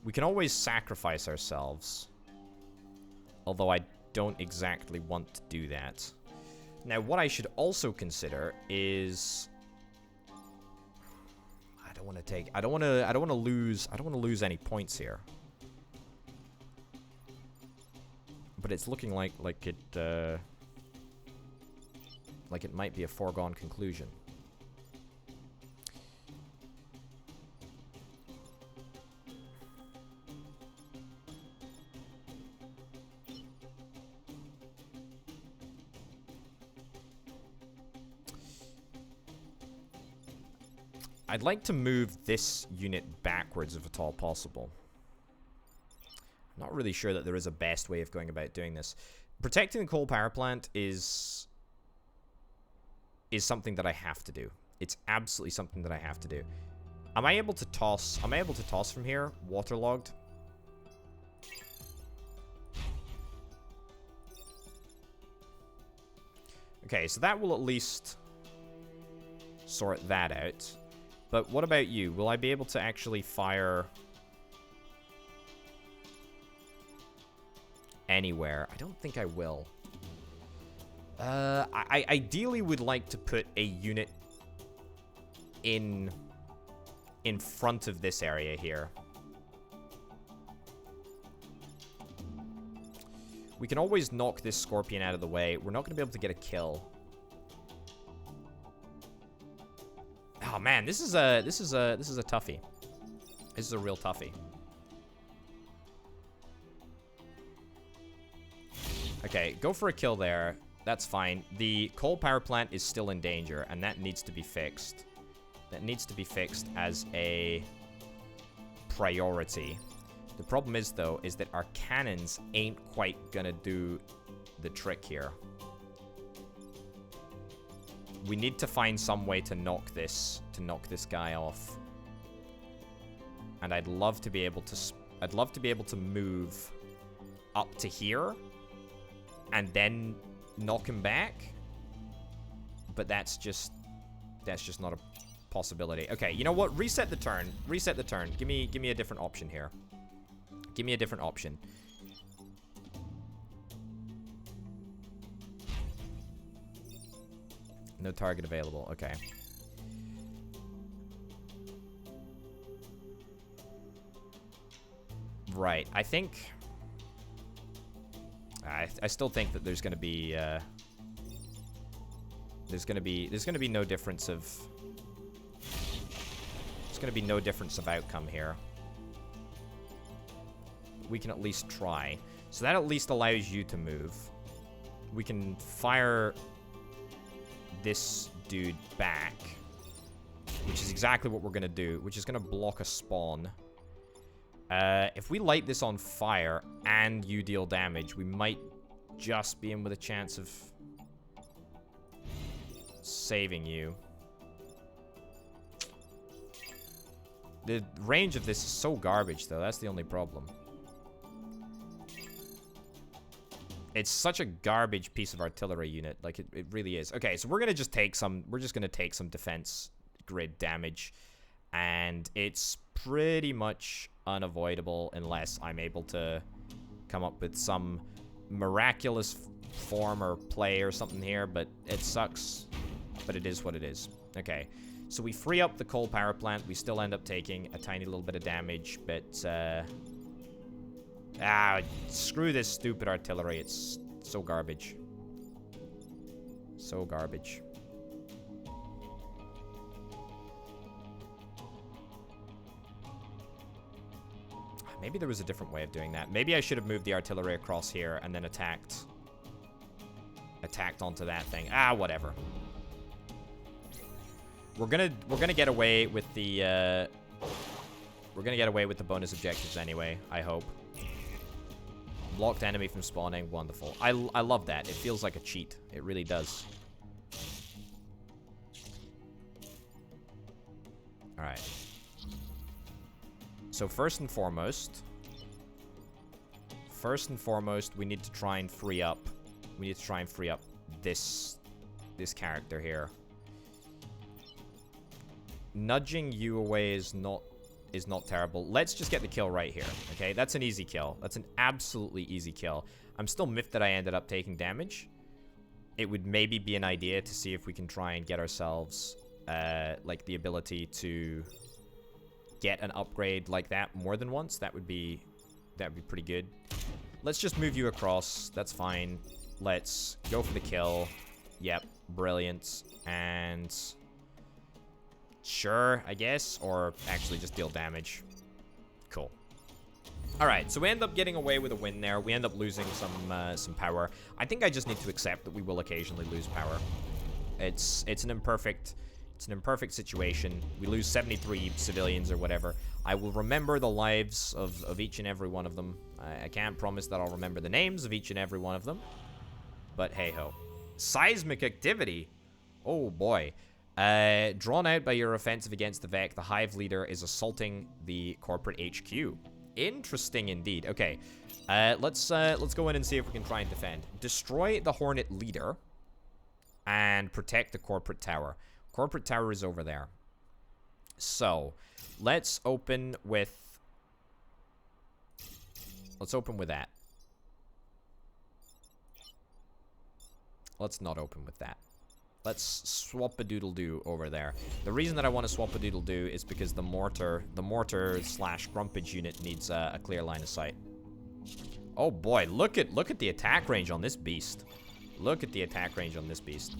We can always sacrifice ourselves. Although I don't exactly want to do that. Now, what I should also consider is... I don't want to lose any points here. But it's looking like it might be a foregone conclusion. I'd like to move this unit backwards if at all possible. Not really sure that there is a best way of going about doing this. Protecting the coal power plant is something that I have to do. It's absolutely something that I have to do. Am I able to toss from here? Waterlogged? Okay, so that will at least sort that out. But what about you? Will I be able to actually fire anywhere? I don't think I will. I ideally would like to put a unit in front of this area here. We can always knock this scorpion out of the way. We're not going to be able to get a kill. Oh man, this is a toughie. This is a real toughie. Okay, go for a kill there. That's fine. The coal power plant is still in danger, and that needs to be fixed. That needs to be fixed as a priority. The problem is, though, is that our cannons ain't quite gonna do the trick here. We need to find some way to knock this guy off. And I'd love to be able to move up to here and then knock him back. But that's just not a possibility. Okay, you know what? Reset the turn. Reset the turn. Give me a different option here. Give me a different option. No target available. Okay. Right. I think... I still think that there's going to be... There's going to be no difference of... There's going to be no difference of outcome here. We can at least try. So that at least allows you to move. We can fire this dude back, which is exactly what we're going to do, which is going to block a spawn. If we light this on fire and you deal damage, we might just be in with a chance of saving you. The range of this is so garbage, though. That's the only problem. It's such a garbage piece of artillery unit. Like, it really is. Okay, so we're going to just take some... We're just going to take some defense grid damage. And it's pretty much unavoidable unless I'm able to come up with some miraculous form or play or something here. But it sucks. But it is what it is. Okay. So we free up the coal power plant. We still end up taking a tiny little bit of damage. But, screw this stupid artillery. It's so garbage. So garbage. Maybe there was a different way of doing that. Maybe I should have moved the artillery across here and then attacked onto that thing. Whatever. We're gonna get away with the bonus objectives anyway, I hope. Blocked enemy from spawning. Wonderful. I love that. It feels like a cheat. It really does. Alright. So first and foremost, we need to try and free up. We need to try and free up this character here. Nudging you away is not is not terrible. Let's just get the kill right here, okay? That's an easy kill. That's an absolutely easy kill. I'm still miffed that I ended up taking damage. It would maybe be an idea to see if we can try and get ourselves, like, the ability to get an upgrade like that more than once. That would be pretty good. Let's just move you across. That's fine. Let's go for the kill. Yep, brilliant. And sure, I guess, or actually just deal damage. Cool. All right, so we end up getting away with a win there. We end up losing some power. I think I just need to accept that we will occasionally lose power. It's an imperfect situation. We lose 73 civilians or whatever. I will remember the lives of each and every one of them. I can't promise that I'll remember the names of each and every one of them. But hey-ho. Seismic activity. Oh, boy. Drawn out by your offensive against the Mech, the Hive leader is assaulting the corporate HQ. Interesting indeed. Okay, let's go in and see if we can try and defend. Destroy the Hornet leader and protect the corporate tower. Corporate tower is over there. So, let's open with that. Let's not open with that. Let's swap-a-doodle-doo over there. The reason that I want to swap-a-doodle-doo is because the mortar slash grumpage unit needs a clear line of sight. Oh boy, look at the attack range on this beast. Look at the attack range on this beast.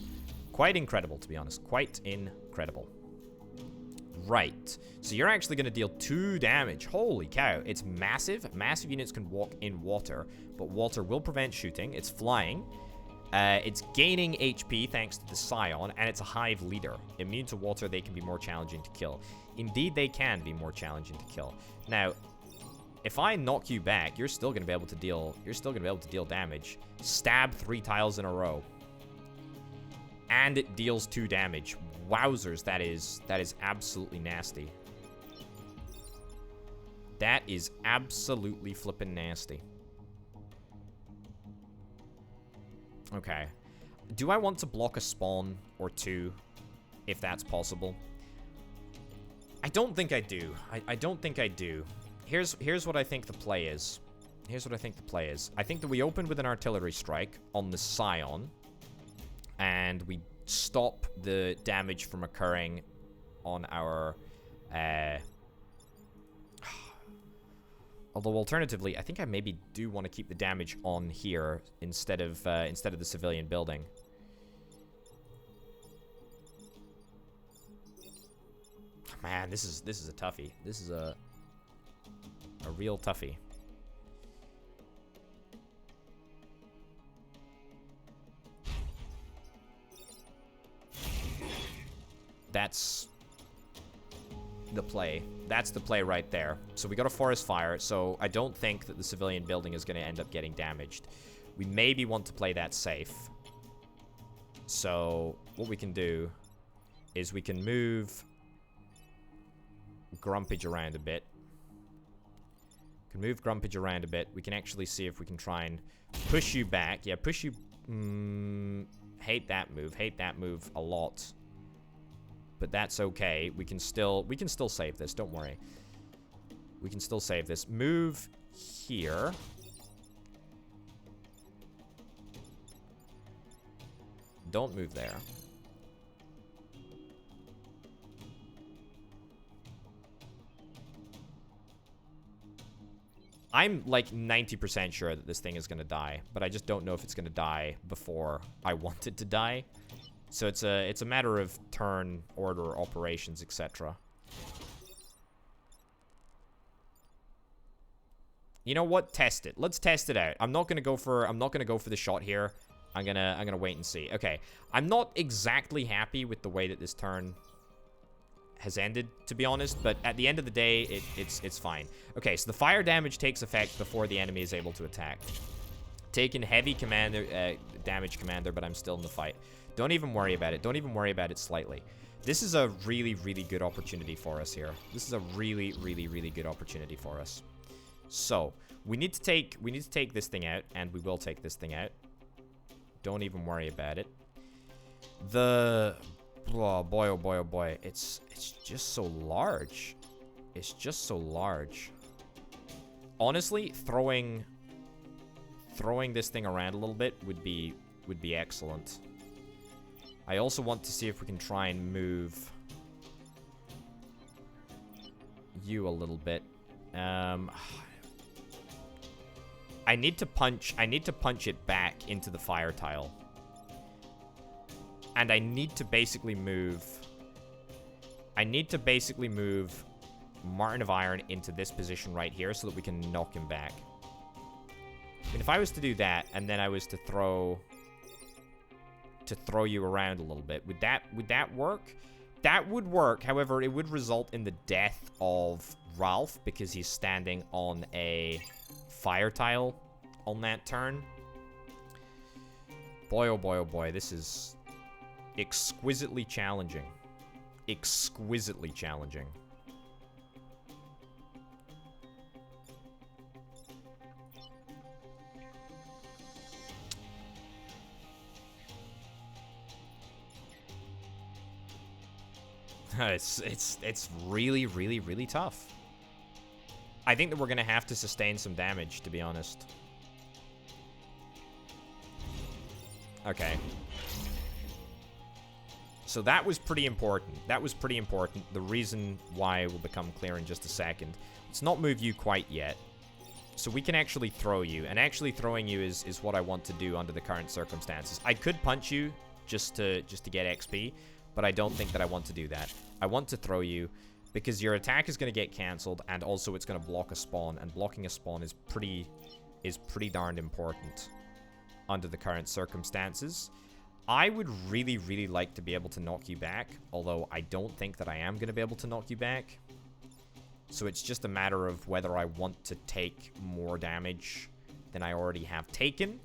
Quite incredible, to be honest. Quite incredible. Right. So you're actually going to deal 2 damage. Holy cow. It's massive. Massive units can walk in water, but water will prevent shooting. It's flying. It's gaining HP thanks to the Scion, and it's a Hive leader. Immune to water, they can be more challenging to kill. Indeed, they can be more challenging to kill. Now, if I knock you back, you're still gonna be able to deal. You're still gonna be able to deal damage. Stab 3 tiles in a row, and it deals 2 damage. Wowzers! That is absolutely nasty. That is absolutely flippin' nasty. Okay. Do I want to block a spawn or 2, if that's possible? I don't think I do. I don't think I do. Here's what I think the play is. I think that we open with an artillery strike on the Scion, and we stop the damage from occurring on our... Although alternatively, I think I maybe do want to keep the damage on here instead of the civilian building. Man, this is a toughie. This is a real toughie. That's the play. That's the play right there. So we got a forest fire, so I don't think that the civilian building is going to end up getting damaged. We maybe want to play that safe. So what we can do is we can move Grumpage around a bit. We can actually see if we can try and push you back. Yeah, push you... hate that move a lot. But that's okay. We can still save this. Don't worry. We can still save this. Move here. Don't move there. I'm like 90% sure that this thing is going to die, but I just don't know if it's going to die before I want it to die. So it's a matter of turn order operations, etc. You know what? Test it. Let's test it out. I'm not gonna go for the shot here. I'm gonna wait and see. Okay. I'm not exactly happy with the way that this turn has ended, to be honest, but at the end of the day, it's fine. Okay, so the fire damage takes effect before the enemy is able to attack. Taken heavy damage, commander, but I'm still in the fight. Don't even worry about it. Don't even worry about it slightly. This is a really, really good opportunity for us here. This is a really, really, really good opportunity for us. So, we need to take this thing out, and we will take this thing out. Don't even worry about it. Oh boy, oh boy, oh boy. It's just so large. It's just so large. Honestly, throwing this thing around a little bit would be excellent. I also want to see if we can try and move you a little bit. I need to punch it back into the fire tile. And I need to basically move Martin of Iron into this position right here so that we can knock him back. And if I was to do that, and then I was to throw you around a little bit, would that work? That would work. However, it would result in the death of Ralph because he's standing on a fire tile on that turn. Boy, oh boy, oh boy. This is exquisitely challenging. Exquisitely challenging. It's really, really, really tough. I think that we're gonna have to sustain some damage, to be honest. Okay. So that was pretty important. That was pretty important. The reason why will become clear in just a second. Let's not move you quite yet. So we can actually throw you. And actually throwing you is what I want to do under the current circumstances. I could punch you just to get XP, but I don't think that I want to do that. I want to throw you because your attack is going to get cancelled, and also it's going to block a spawn, and blocking a spawn is pretty darn important under the current circumstances. I would really, really like to be able to knock you back, although I don't think that I am going to be able to knock you back. So it's just a matter of whether I want to take more damage than I already have taken.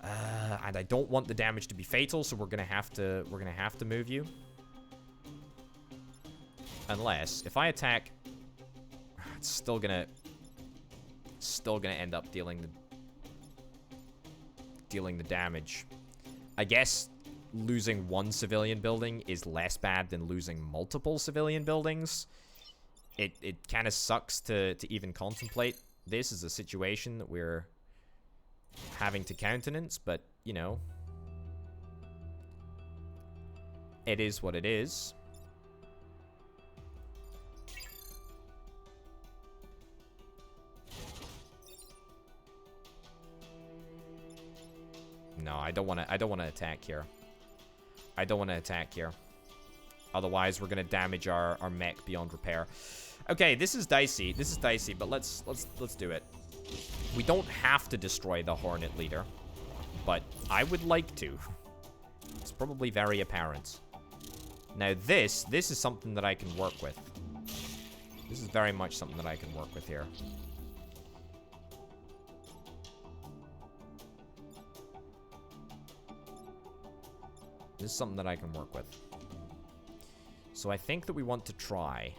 And I don't want the damage to be fatal, so we're gonna have to move you. Unless if I attack, it's still gonna end up dealing the damage. I guess losing one civilian building is less bad than losing multiple civilian buildings. It kind of sucks to even contemplate this as a situation that we're having to countenance, but, you know, it is what it is. No, I don't want to attack here. I don't want to attack here. Otherwise, we're going to damage our mech beyond repair. Okay, this is dicey. This is dicey, but let's do it. We don't have to destroy the Hornet Leader, but I would like to. It's probably very apparent. Now this is something that I can work with. This is very much something that I can work with here. This is something that I can work with. So I think that we want to try.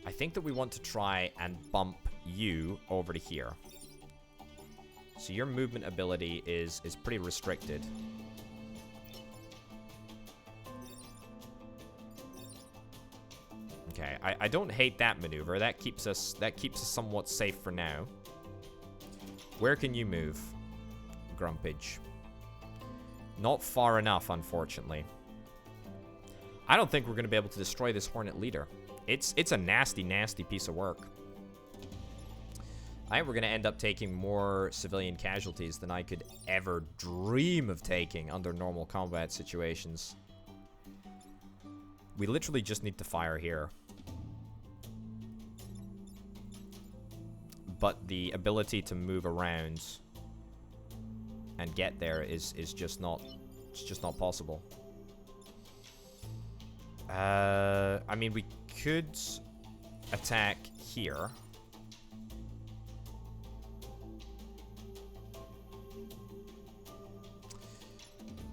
I think that we want to try and bump you over to here. So your movement ability is pretty restricted. Okay, I don't hate that maneuver. That keeps us somewhat safe for now. Where can you move, Grumpage? Not far enough, unfortunately. I don't think we're going to be able to destroy this Hornet Leader. It's a nasty, nasty piece of work. I think we're going to end up taking more civilian casualties than I could ever dream of taking under normal combat situations. We literally just need to fire here. But the ability to move around and get there is just not possible. I mean, we could attack here.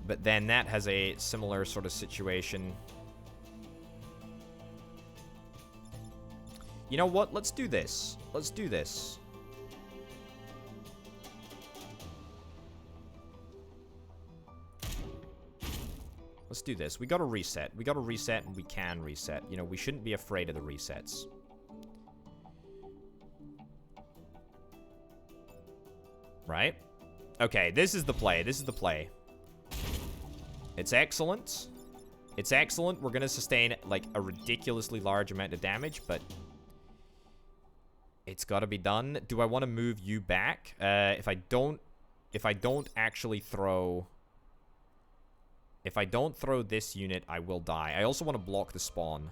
But then that has a similar sort of situation. You know what? Let's do this. Let's do this. Let's do this. We gotta reset. We gotta reset, and we can reset. You know, we shouldn't be afraid of the resets. Right? Okay, this is the play. This is the play. It's excellent. It's excellent. We're gonna sustain, like, a ridiculously large amount of damage, but it's gotta be done. Do I want to move you back? If I don't actually throw... If I don't throw this unit, I will die. I also want to block the spawn.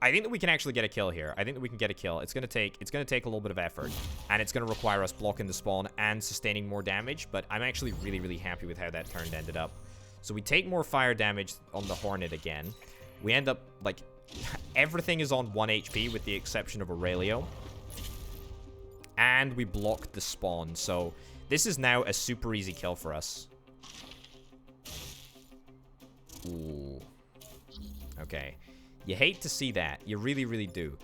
I think that we can actually get a kill here. I think that we can get a kill. It's gonna take a little bit of effort, and it's gonna require us blocking the spawn and sustaining more damage, but I'm actually really, really happy with how that turn ended up. So we take more fire damage on the Hornet again. We end up, like, everything is on 1 HP with the exception of Aurelio. And we blocked the spawn, so this is now a super easy kill for us. Ooh. Okay. You hate to see that. You really, really do.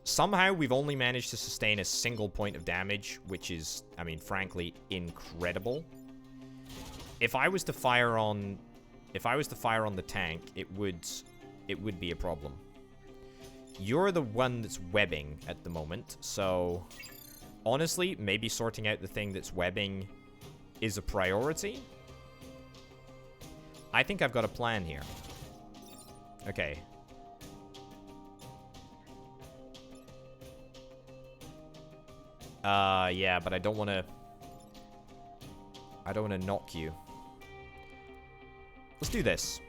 Somehow, we've only managed to sustain a single point of damage, which is, I mean, frankly, incredible. If I was to fire on... If I was to fire on the tank, it would be a problem. You're the one that's webbing at the moment, so... Honestly, maybe sorting out the thing that's webbing is a priority. I think I've got a plan here. Okay. Yeah, but I don't want to... I don't want to knock you. Let's do this.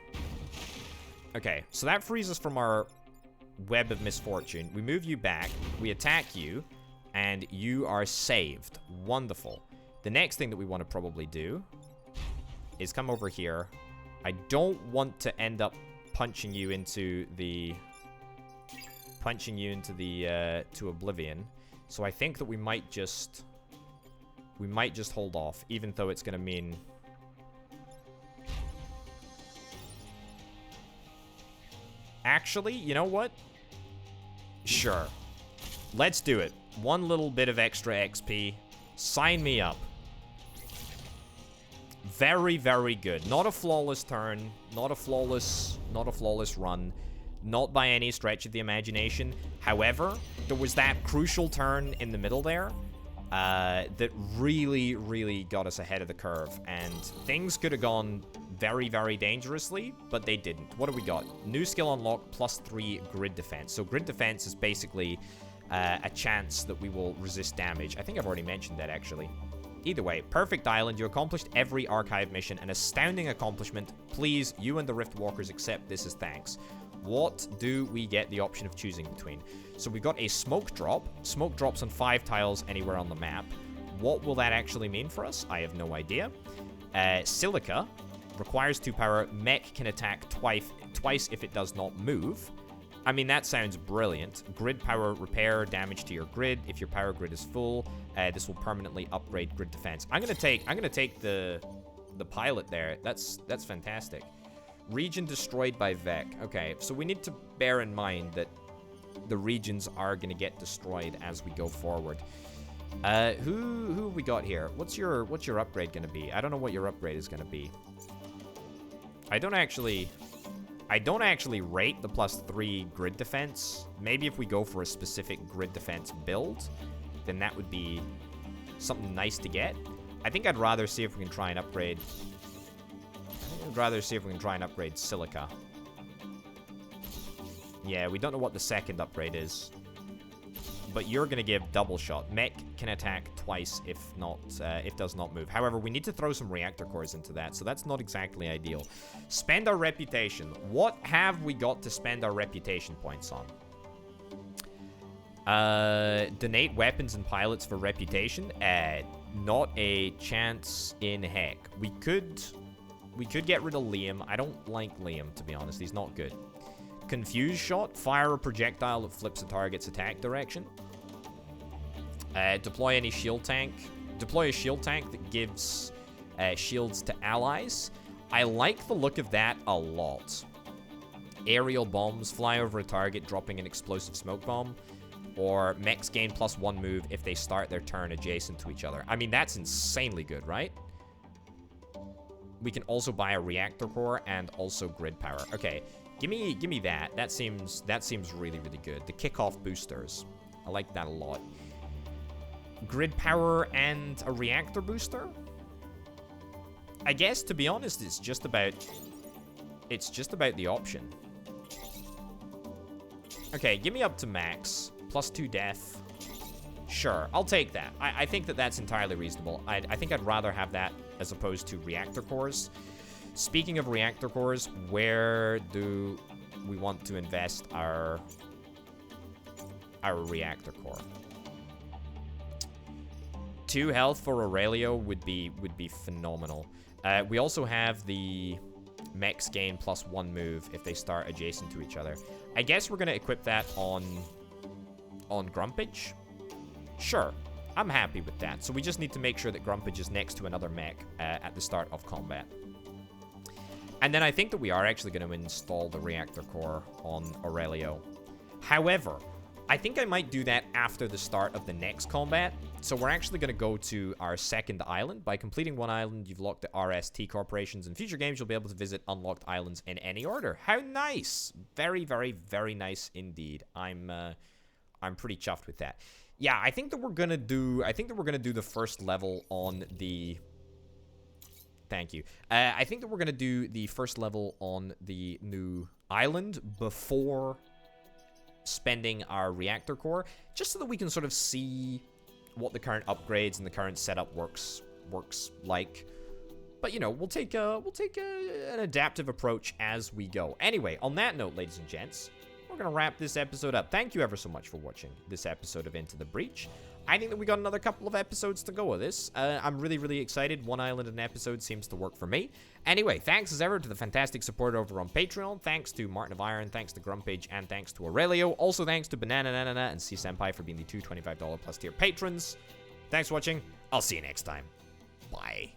Okay, so that frees us from our web of misfortune. We move you back, we attack you, and you are saved. Wonderful. The next thing that we want to probably do is come over here. I don't want to end up punching you into the... to oblivion. So I think that we might just hold off, even though it's gonna mean... Actually, you know what? Sure. Let's do it. One little bit of extra XP. Sign me up. Very, very good. Not a flawless turn. Not a flawless run. Not by any stretch of the imagination. However, there was that crucial turn in the middle there that really, really got us ahead of the curve. And things could have gone very, very dangerously, but they didn't. What do we got? New skill unlocked, +3 grid defense. So grid defense is basically a chance that we will resist damage. I think I've already mentioned that, actually. Either way, perfect island. You accomplished every archive mission. An astounding accomplishment. Please, you and the Rift Walkers accept this as thanks. What do we get the option of choosing between? So we got a smoke drop. Smoke drops on 5 tiles anywhere on the map. What will that actually mean for us? I have no idea. Silica requires 2 power. Mech can attack twice if it does not move. I mean, that sounds brilliant. Grid power, repair damage to your grid. If your power grid is full, this will permanently upgrade grid defense. I'm gonna take the pilot there. That's fantastic. Region destroyed by Vec. Okay, so we need to bear in mind that the regions are gonna get destroyed as we go forward. Who have we got here? What's your upgrade gonna be? I don't know what your upgrade is gonna be. I don't actually rate the +3 grid defense. Maybe if we go for a specific grid defense build, then that would be something nice to get. I think I'd rather see if we can try and upgrade... Silica. Yeah, we don't know what the second upgrade is. But you're going to give double shot. Mech can attack twice if does not move. However, we need to throw some reactor cores into that, so that's not exactly ideal. Spend our reputation. What have we got to spend our reputation points on? Donate weapons and pilots for reputation. Not a chance in heck. We could get rid of Liam. I don't like Liam, to be honest. He's not good. Confuse shot. Fire a projectile that flips a target's attack direction. Deploy any shield tank. Deploy a shield tank that gives shields to allies. I like the look of that a lot. Aerial bombs. Fly over a target, dropping an explosive smoke bomb. Or mechs gain +1 move if they start their turn adjacent to each other. I mean, that's insanely good, right? We can also buy a reactor core and also grid power. Okay, give me that. That seems really, really good. The kickoff boosters. I like that a lot. Grid power and a reactor booster? I guess, to be honest, it's just about the option. Okay, give me up to max. +2 death. Sure, I'll take that. I think that that's entirely reasonable. I think I'd rather have that as opposed to reactor cores. Speaking of reactor cores, where do we want to invest our reactor core? 2 health for Aurelio would be phenomenal. We also have the mechs gain +1 move if they start adjacent to each other. I guess we're gonna equip that on Grumpage. Sure, I'm happy with that. So we just need to make sure that Grumpage is next to another mech at the start of combat. And then I think that we are actually going to install the reactor core on Aurelio. However, I think I might do that after the start of the next combat. So we're actually going to go to our second island. By completing one island, you've locked the RST corporations. In future games, you'll be able to visit unlocked islands in any order. How nice! Very, very, very nice indeed. I'm pretty chuffed with that. Yeah, I think that we're gonna do the first level on the... Thank you. I think that we're gonna do the first level on the new island before spending our reactor core, just so that we can sort of see what the current upgrades and the current setup works like. But you know, we'll take an adaptive approach as we go. Anyway, on that note, ladies and gents, we're going to wrap this episode up. Thank you ever so much for watching this episode of Into the Breach. I think that we got another couple of episodes to go with this. I'm really, really excited. One island an episode seems to work for me. Anyway, thanks as ever to the fantastic support over on Patreon. Thanks to Martin of Iron, thanks to Grumpage, and thanks to Aurelio. Also thanks to Banana Nanana and C Senpai for being the 2 $25+ tier patrons. Thanks for watching. I'll see you next time. Bye.